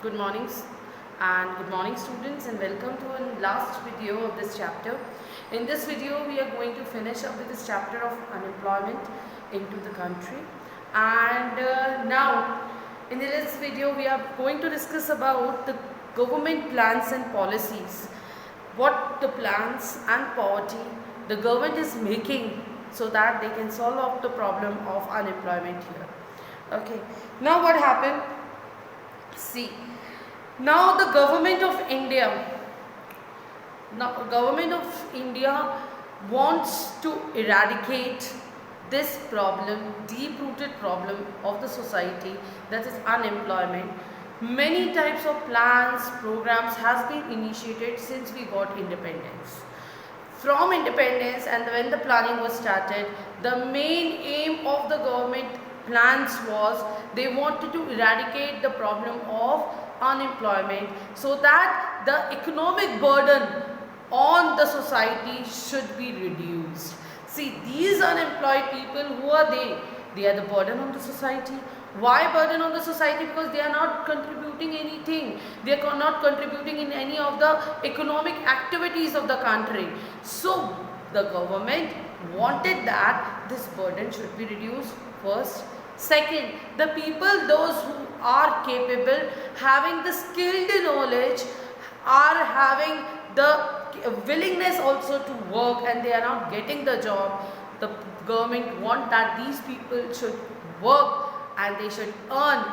Good mornings and good morning students, and welcome to a last video of this chapter. In this video we are going to finish up with this chapter of unemployment into the country, and now in this video we are going to discuss about the government plans and policies, what the plans and poverty the government is making so that they can solve up the problem of unemployment here. Okay, now what happened? See, now the government of India wants to eradicate this problem, deep-rooted problem of the society, that is unemployment. Many types of plans, programs has been initiated since we got independence. From independence, and when the planning was started, the main aim of the government plans was they wanted to eradicate the problem of unemployment so that the economic burden on the society should be reduced. See, these unemployed people, who are they? They are the burden on the society. Why burden on the society? Because they are not contributing anything. They are not contributing in any of the economic activities of the country. So the government wanted that this burden should be reduced first. Second, the people, those who are capable, having the skilled knowledge, are having the willingness also to work, and they are not getting the job. The government want that these people should work and they should earn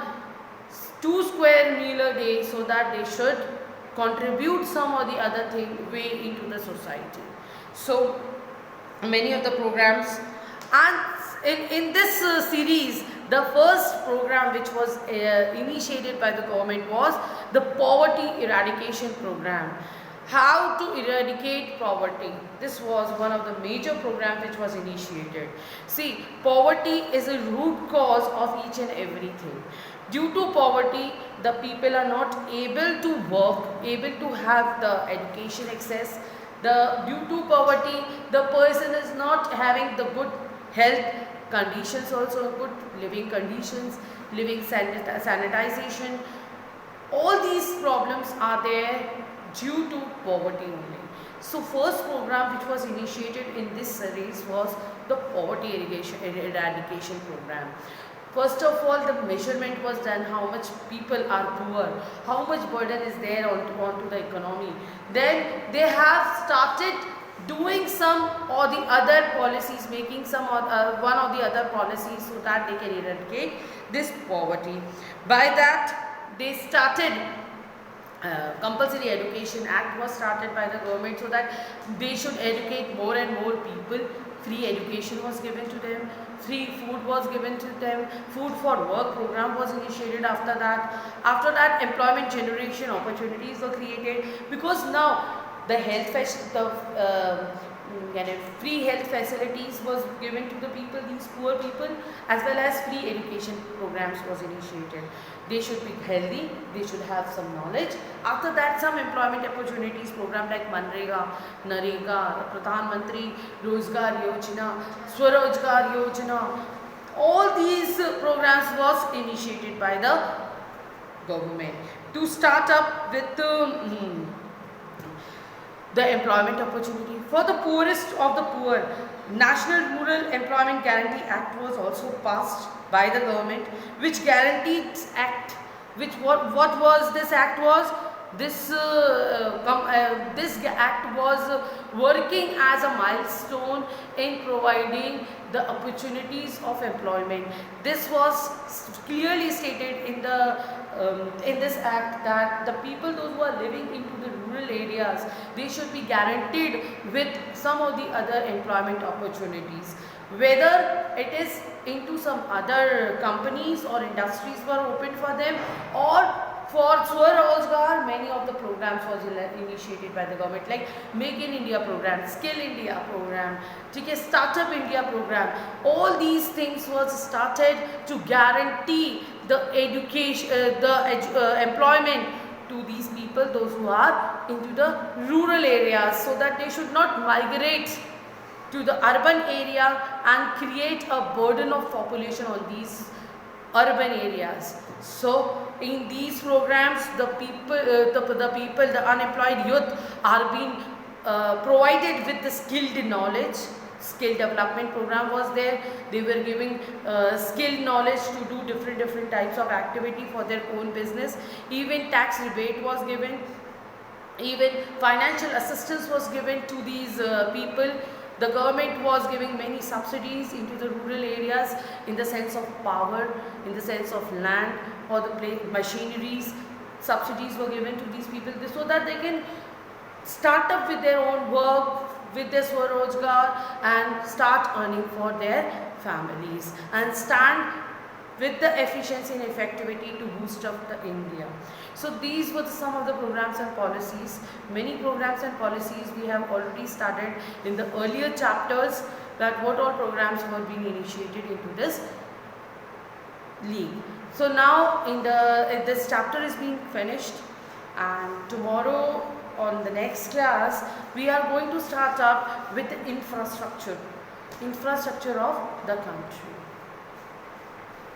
2 square meal a day, so that they should contribute some or the other thing way into the society. So many of the programs, and in this series, the first program which was initiated by the government was the poverty eradication program. How to eradicate poverty? This was one of the major programs which was initiated. See, poverty is a root cause of each and everything. Due to poverty, the people are not able to work, able to have the education access. Due to poverty, the person is not having the good health conditions, also good living conditions, living sanitization. All these problems are there due to poverty only. So first program which was initiated in this series was the poverty eradication program. First of all, the measurement was done, how much people are poor, how much burden is there onto the economy. Then they have started doing some or the other policies, making some one or the other policies so that they can eradicate this poverty. By that, they started Compulsory Education Act was started by the government so that they should educate more and more people. Free education was given to them, free food was given to them, food for work program was initiated after that. After that, employment generation opportunities were created, because now the free health facilities was given to the people, these poor people, as well as free education programs was initiated. They should be healthy, they should have some knowledge. After that, some employment opportunities program like Manrega, Narega, Pradhan Mantri Rozgar Yojana, Swarojgar Yojana, all these programs was initiated by the government to start up with the employment opportunity for the poorest of the poor. National Rural Employment Guarantee Act was also passed by the government, which guarantees act, which what was this act was? This act was working as a milestone in providing the opportunities of employment. This was clearly stated in this act that the people, those who are living into the rural areas, they should be guaranteed with some of the other employment opportunities. Whether it is into some other companies or industries were opened for them, or for Swarojgar, many of the programs was initiated by the government, like Make in India program, Skill India program, Startup India program. All these things was started to guarantee the education, employment to these people, those who are into the rural areas, so that they should not migrate to the urban area and create a burden of population on these urban areas. So in these programs, the the unemployed youth are being provided with the skilled knowledge. Skill development program was there. They were giving skilled knowledge to do different types of activity for their own business. Even tax rebate was given. Even financial assistance was given to these people. The government was giving many subsidies into the rural areas in the sense of power, in the sense of land or the machineries. Subsidies were given to these people so that they can start up with their own work, with their Swarojgar, and start earning for their families and stand with the efficiency and effectivity to boost up the India. So these were some of the programs and policies. Many programs and policies we have already studied in the earlier chapters, that what all programs were being initiated into this league. So now this chapter is being finished, and tomorrow on the next class we are going to start up with the infrastructure of the country.